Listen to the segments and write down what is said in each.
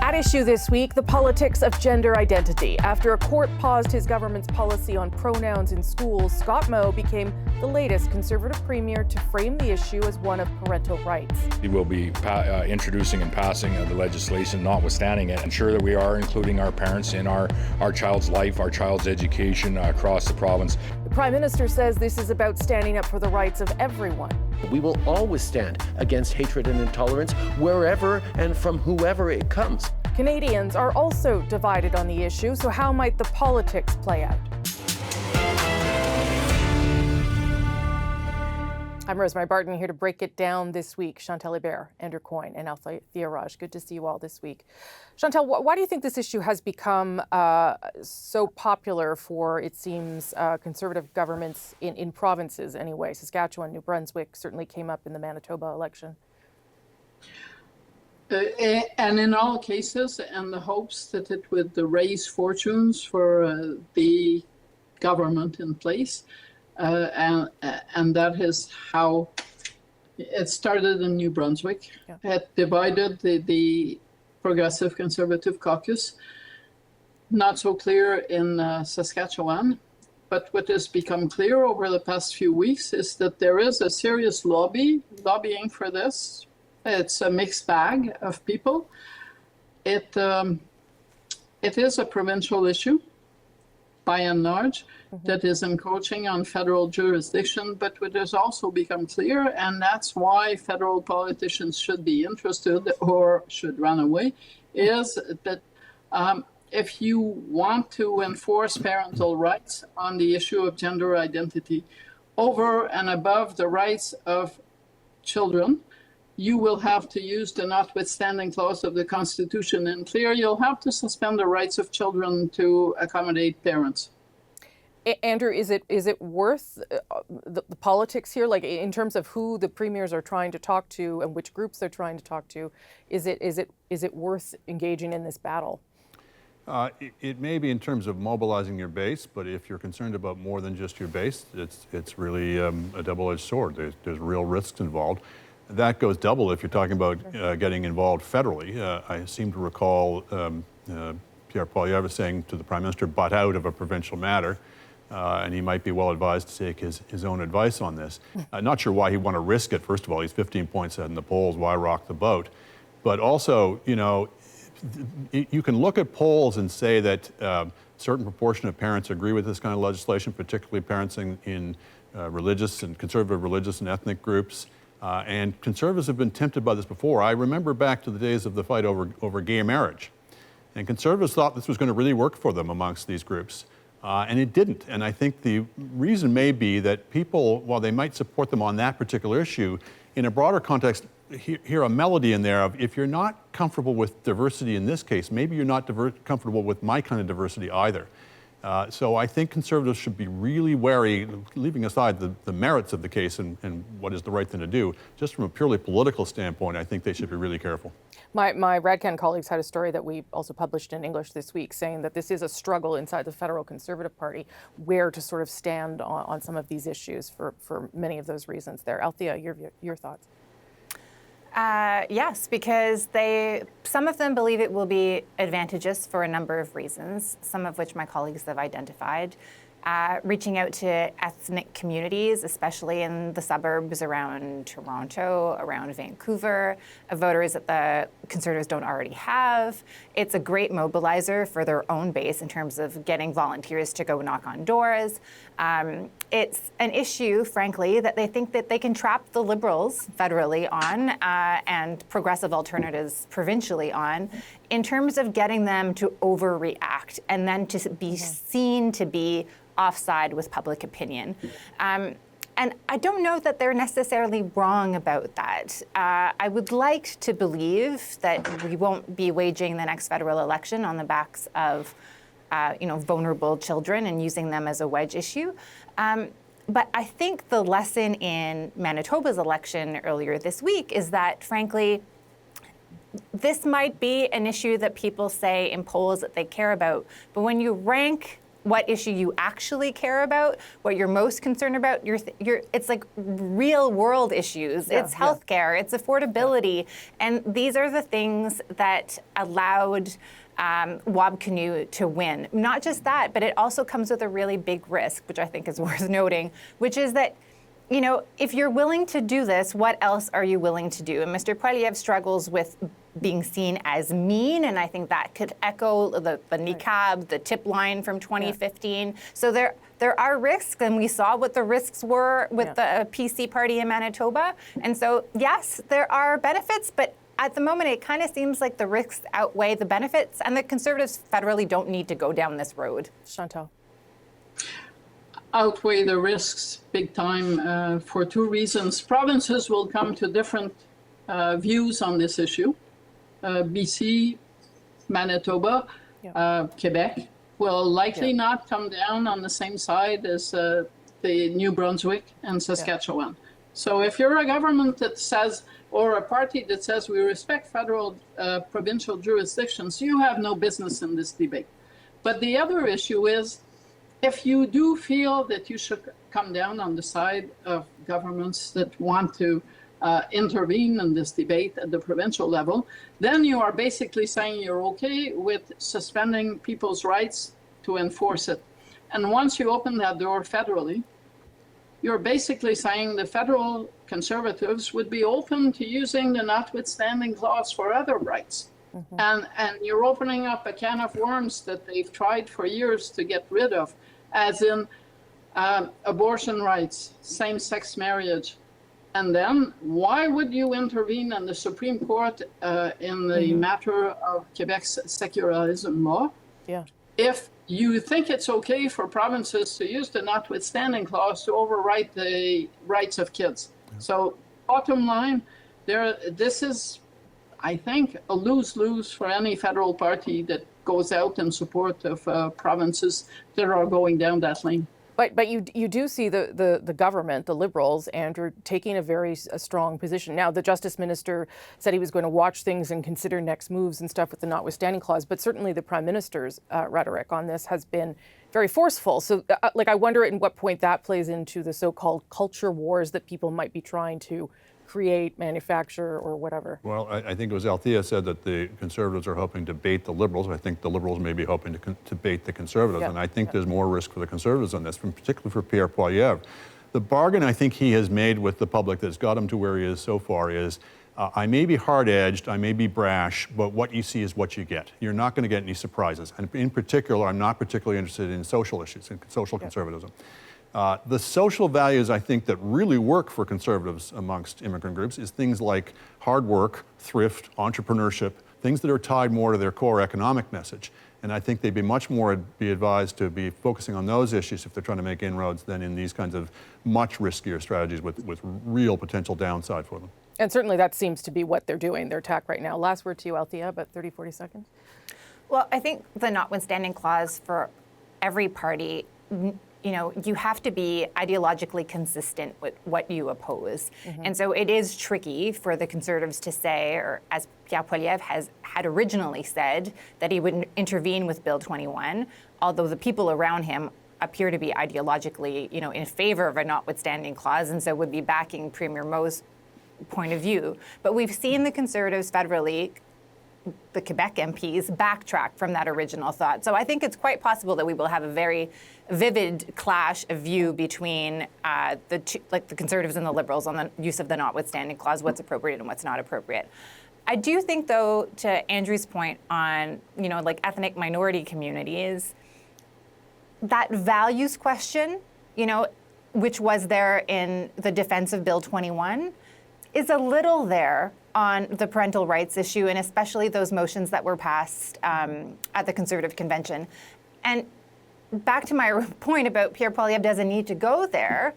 At issue this week, the politics of gender identity. After a court paused his government's policy on pronouns in schools, Scott Moe became the latest Conservative premier to frame the issue as one of parental rights. We will be introducing and passing the legislation, notwithstanding it, ensure that we are including our parents in our child's life, our child's education across the province. The Prime Minister says this is about standing up for the rights of everyone. We will always stand against hatred and intolerance wherever and from whoever it comes. Canadians are also divided on the issue, so how might the politics play out? I'm Rosemary Barton, here to break it down this week. Chantal Hebert, Coyne and Althia Raj. Good to see you all this week. Chantal, why do you think this issue has become so popular for, it seems, Conservative governments in provinces anyway? Saskatchewan, New Brunswick certainly came up in the Manitoba election. And in all cases, and the hopes that it would raise fortunes for the government in place. And that is how it started in New Brunswick. Yeah. It divided the Progressive Conservative caucus. Not so clear in Saskatchewan, but what has become clear over the past few weeks is that there is a serious lobbying for this. It's a mixed bag of people. It is a provincial issue, by and large, that is encroaching on federal jurisdiction, but what has also become clear, and that's why federal politicians should be interested or should run away, is that if you want to enforce parental rights on the issue of gender identity over and above the rights of children, you will have to use the notwithstanding clause of the Constitution. And clear, you'll have to suspend the rights of children to accommodate parents. Andrew, is it worth the politics here? Like in terms of who the premiers are trying to talk to and which groups they're trying to talk to, is it worth engaging in this battle? It may be in terms of mobilizing your base, but if you're concerned about more than just your base, it's really a double-edged sword. There's real risks involved. That goes double if you're talking about getting involved federally. I seem to recall Pierre Poilievre saying to the Prime Minister, butt out of a provincial matter, and he might be well advised to take his own advice on this. Not sure why he'd want to risk it. First of all, he's 15 points ahead in the polls. Why rock the boat? But also, you know, you can look at polls and say that a certain proportion of parents agree with this kind of legislation, particularly parents in religious and conservative religious and ethnic groups. And Conservatives have been tempted by this before. I remember back to the days of the fight over gay marriage. And Conservatives thought this was going to really work for them amongst these groups. And it didn't. And I think the reason may be that people, while they might support them on that particular issue, in a broader context, hear a melody in there of, if you're not comfortable with diversity in this case, maybe you're not comfortable with my kind of diversity either. So I think Conservatives should be really wary, leaving aside the merits of the case and what is the right thing to do. Just from a purely political standpoint, I think they should be really careful. My Radcan colleagues had a story that we also published in English this week saying that this is a struggle inside the federal Conservative Party, where to sort of stand on some of these issues for many of those reasons there. Althia, your thoughts? Yes, because some of them believe it will be advantageous for a number of reasons, some of which my colleagues have identified. Reaching out to ethnic communities, especially in the suburbs around Toronto, around Vancouver, voters that the Conservatives don't already have. It's a great mobilizer for their own base in terms of getting volunteers to go knock on doors. It's an issue, frankly, that they think that they can trap the Liberals federally on and progressive alternatives provincially on, in terms of getting them to overreact and then to be seen to be offside with public opinion. And I don't know that they're necessarily wrong about that. I would like to believe that we won't be waging the next federal election on the backs of vulnerable children and using them as a wedge issue. But I think the lesson in Manitoba's election earlier this week is that, frankly, this might be an issue that people say in polls that they care about, but when you rank what issue you actually care about, what you're most concerned about. It's like real world issues. It's healthcare, it's affordability, and these are the things that allowed Wabkanu to win. Not just that, but it also comes with a really big risk, which I think is worth noting, which is that, you know, if you're willing to do this, what else are you willing to do? And Mr. Poilievre struggles with being seen as mean, and I think that could echo the niqab, the tip line from 2015. So there are risks, and we saw what the risks were with the PC party in Manitoba. And so, yes, there are benefits, but at the moment, it kind of seems like the risks outweigh the benefits, and the Conservatives federally don't need to go down this road. Chantal. Outweigh the risks big time for two reasons. Provinces will come to different views on this issue. BC, Manitoba, Quebec will likely not come down on the same side as the New Brunswick and Saskatchewan. So if you're a government that says, or a party that says we respect federal, provincial jurisdictions, you have no business in this debate. But the other issue is, if you do feel that you should come down on the side of governments that want to intervene in this debate at the provincial level, then you are basically saying you're okay with suspending people's rights to enforce it. And once you open that door federally, you're basically saying the federal Conservatives would be open to using the notwithstanding clause for other rights. And you're opening up a can of worms that they've tried for years to get rid of, as in abortion rights, same-sex marriage. And then why would you intervene in the Supreme Court in the matter of Quebec's secularism law if you think it's okay for provinces to use the notwithstanding clause to overwrite the rights of kids? So bottom line, this is, I think, a lose-lose for any federal party that goes out in support of provinces that are going down that lane. But you do see the government, the Liberals, Andrew, taking a very strong position. Now, the Justice Minister said he was going to watch things and consider next moves and stuff with the notwithstanding clause, but certainly the Prime Minister's rhetoric on this has been very forceful. So, I wonder at what point that plays into the so-called culture wars that people might be trying to create, manufacture, or whatever. Well, I think it was Althia said that the Conservatives are hoping to bait the Liberals. I think the Liberals may be hoping to bait the Conservatives. And I think there's more risk for the Conservatives on this, particularly for Pierre Poilievre. The bargain I think he has made with the public that's got him to where he is so far is, I may be hard-edged, I may be brash, but what you see is what you get. You're not going to get any surprises. And in particular, I'm not particularly interested in social issues, in social conservatism. The social values, I think, that really work for Conservatives amongst immigrant groups is things like hard work, thrift, entrepreneurship, things that are tied more to their core economic message. And I think they'd be much more advised to be focusing on those issues if they're trying to make inroads than in these kinds of much riskier strategies with real potential downside for them. And certainly that seems to be what they're doing, their tack right now. Last word to you, Althia, about 30, 40 seconds. Well, I think the notwithstanding clause for every party, you know, you have to be ideologically consistent with what you oppose. And so it is tricky for the Conservatives to say, or as Pierre Poilievre had originally said, that he would intervene with Bill 21, although the people around him appear to be ideologically, you know, in favor of a notwithstanding clause, and so would be backing Premier Moe's point of view. But we've seen the Conservatives federally, the Quebec MPs, backtrack from that original thought. So I think it's quite possible that we will have a very vivid clash of view between the Conservatives and the Liberals on the use of the notwithstanding clause, what's appropriate and what's not appropriate. I do think, though, to Andrew's point on, you know, like ethnic minority communities, that values question, you know, which was there in the defense of Bill 21, is a little there on the parental rights issue, and especially those motions that were passed at the Conservative Convention. And back to my point about Pierre Poilievre doesn't need to go there.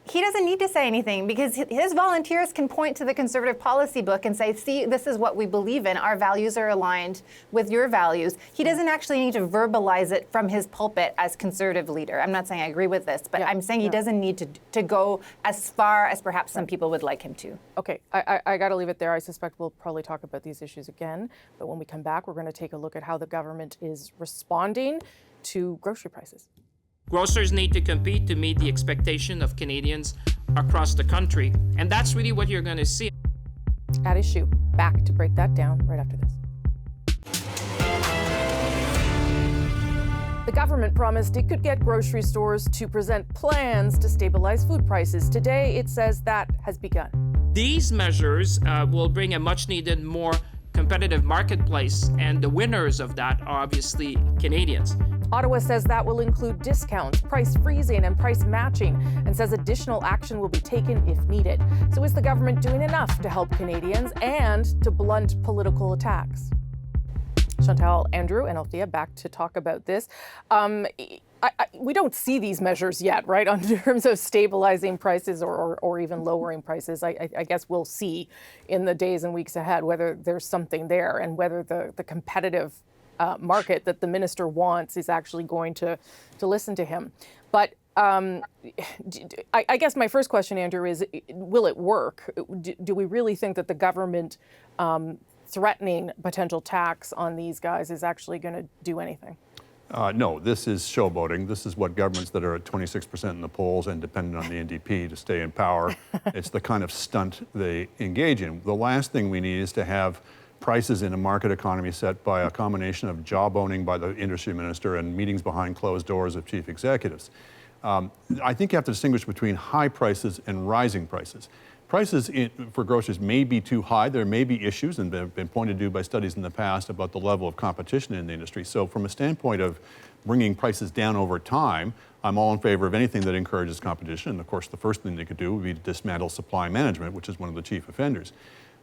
He doesn't need to say anything because his volunteers can point to the Conservative policy book and say, see, this is what we believe in. Our values are aligned with your values. He doesn't actually need to verbalize it from his pulpit as Conservative leader. I'm not saying I agree with this, but I'm saying he doesn't need to go as far as perhaps some people would like him to. Okay, I got to leave it there. I suspect we'll probably talk about these issues again. But when we come back, we're going to take a look at how the government is responding to grocery prices? Grocers need to compete to meet the expectation of Canadians across the country. And that's really what you're going to see. At issue. Back to break that down right after this. The government promised it could get grocery stores to present plans to stabilize food prices. Today, it says that has begun. These measures will bring a much-needed, more competitive marketplace, and the winners of that are obviously Canadians. Ottawa says that will include discounts, price freezing, and price matching, and says additional action will be taken if needed. So is the government doing enough to help Canadians and to blunt political attacks? Chantal, Andrew, and Althia back to talk about this. We don't see these measures yet, right, in terms of stabilizing prices or even lowering prices. I guess we'll see in the days and weeks ahead whether there's something there and whether the competitive market that the minister wants is actually going to listen to him. But I guess my first question, Andrew, is will it work? Do we really think that the government threatening potential tax on these guys is actually going to do anything? No, this is showboating. This is what governments that are at 26% in the polls and dependent on the NDP to stay in power. It's the kind of stunt they engage in. The last thing we need is to have prices in a market economy set by a combination of job owning by the industry minister and meetings behind closed doors of chief executives. I think you have to distinguish between high prices and rising prices. Prices for groceries may be too high. There may be issues, and they've been pointed to by studies in the past about the level of competition in the industry. So from a standpoint of bringing prices down over time, I'm all in favor of anything that encourages competition. And of course, the first thing they could do would be to dismantle supply management, which is one of the chief offenders.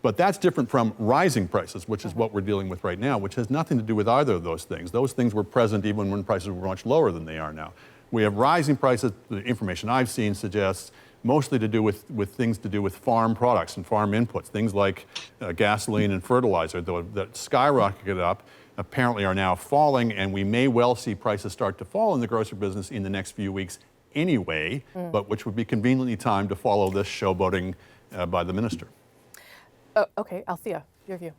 But that's different from rising prices, which is what we're dealing with right now, which has nothing to do with either of those things. Those things were present even when prices were much lower than they are now. We have rising prices. The information I've seen suggests mostly to do with things to do with farm products and farm inputs, things like gasoline and fertilizer that skyrocketed up, apparently are now falling, and we may well see prices start to fall in the grocery business in the next few weeks anyway, but which would be conveniently timed to follow this showboating by the minister. Okay, Althia, your view.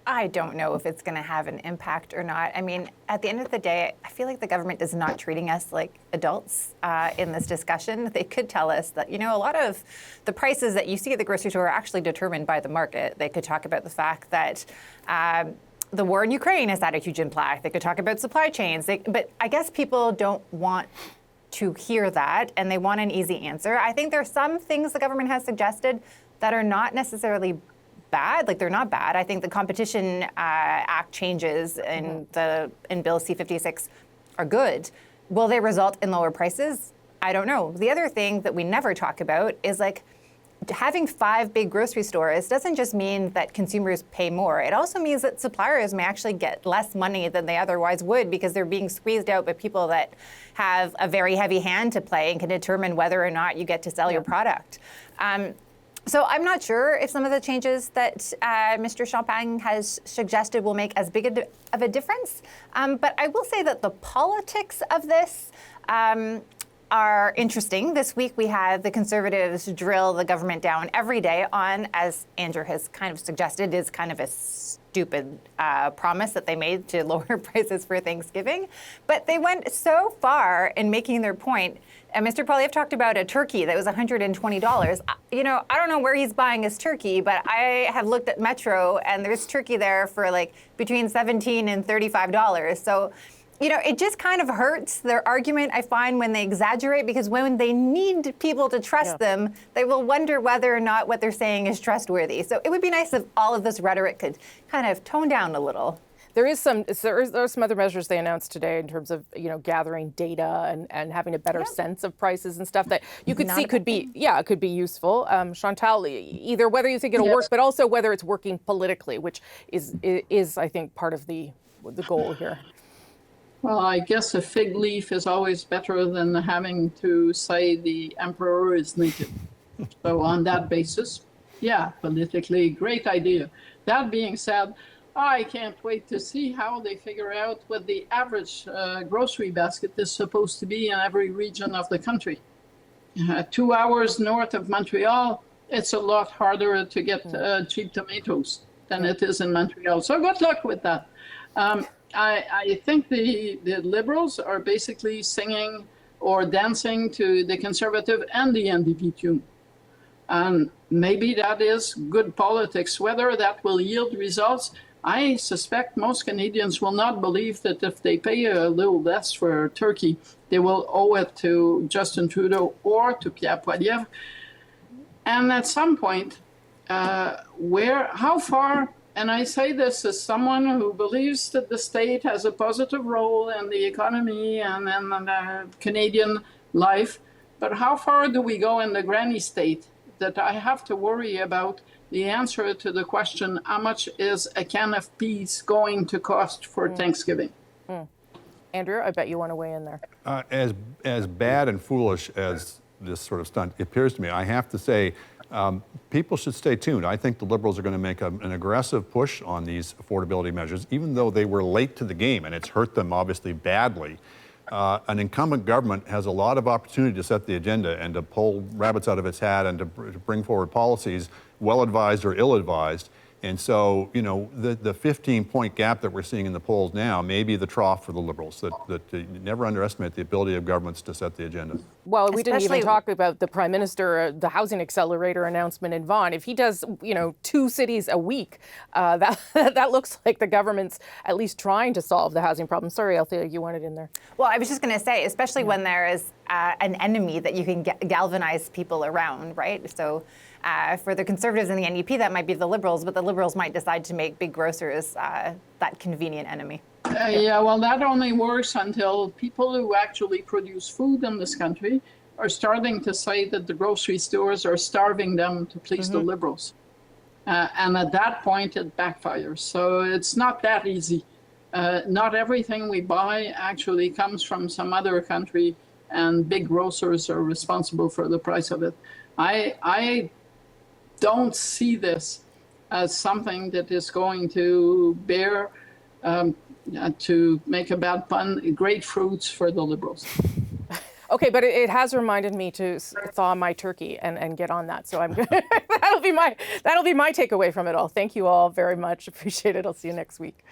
I don't know if it's going to have an impact or not. I mean, at the end of the day, I feel like the government is not treating us like adults in this discussion. They could tell us that, a lot of the prices that you see at the grocery store are actually determined by the market. They could talk about the fact that the war in Ukraine has had a huge impact. They could talk about supply chains. But I guess people don't want to hear that, and they want an easy answer. I think there are some things the government has suggested that are not necessarily bad. Like, they're not bad. I think the Competition Act changes in Bill C-56 are good. Will they result in lower prices? I don't know. The other thing that we never talk about is, like, having 5 big grocery stores doesn't just mean that consumers pay more. It also means that suppliers may actually get less money than they otherwise would because they're being squeezed out by people that have a very heavy hand to play and can determine whether or not you get to sell your product. So I'm not sure if some of the changes that Mr. Champagne has suggested will make as big of a difference. But I will say that the politics of this are interesting. This week we had the Conservatives drill the government down every day on, as Andrew has kind of suggested, is kind of a stupid promise that they made to lower prices for Thanksgiving. But they went so far in making their point. And Mr. Poilievre talked about a turkey that was $120. I don't know where he's buying his turkey, but I have looked at Metro, and there's turkey there for like between $17 and $35. So, it just kind of hurts their argument, I find, when they exaggerate, because when they need people to trust them, they will wonder whether or not what they're saying is trustworthy. So it would be nice if all of this rhetoric could kind of tone down a little. There are some other measures they announced today in terms of gathering data and having a better sense of prices and stuff that you could see could be useful. Chantal, either whether you think it'll work, but also whether it's working politically, which is I think part of the goal here. Well, I guess a fig leaf is always better than having to say the emperor is naked. So on that basis, politically, great idea. That being said, I can't wait to see how they figure out what the average grocery basket is supposed to be in every region of the country. 2 hours north of Montreal, it's a lot harder to get cheap tomatoes than it is in Montreal. So good luck with that. I think the Liberals are basically singing or dancing to the Conservative and the NDP tune. And maybe that is good politics. Whether that will yield results, I suspect most Canadians will not believe that if they pay a little less for turkey, they will owe it to Justin Trudeau or to Pierre Poilievre. And at some point, how far, and I say this as someone who believes that the state has a positive role in the economy and in Canadian life, but how far do we go in the granny state that I have to worry about the answer to the question, how much is a can of peas going to cost for Thanksgiving? Andrew, I bet you want to weigh in there. As bad and foolish as this sort of stunt appears to me, I have to say, people should stay tuned. I think the Liberals are going to make an aggressive push on these affordability measures, even though they were late to the game, and it's hurt them obviously badly. An incumbent government has a lot of opportunity to set the agenda and to pull rabbits out of its hat and to bring forward policies, well-advised or ill-advised. And so, you know, the 15-point gap that we're seeing in the polls now may be the trough for the Liberals, that never underestimate the ability of governments to set the agenda. Well, we didn't even talk about the Prime Minister, the housing accelerator announcement in Vaughan. If he does, 2 cities a week, that looks like the government's at least trying to solve the housing problem. Sorry, Althia, you wanted in there. Well, I was just going to say, especially when there is an enemy that you can galvanize people around, right? So for the Conservatives and the NDP, that might be the Liberals, but the Liberals might decide to make big grocers that convenient enemy. Well, that only works until people who actually produce food in this country are starting to say that the grocery stores are starving them to please the Liberals. And at that point, it backfires. So it's not that easy. Not everything we buy actually comes from some other country, and big grocers are responsible for the price of it. I don't see this as something that is going to bear, to make a bad pun, great fruits for the Liberals. Okay, but it has reminded me to thaw my turkey and get on that. So that'll be my takeaway from it all. Thank you all very much. Appreciate it. I'll see you next week.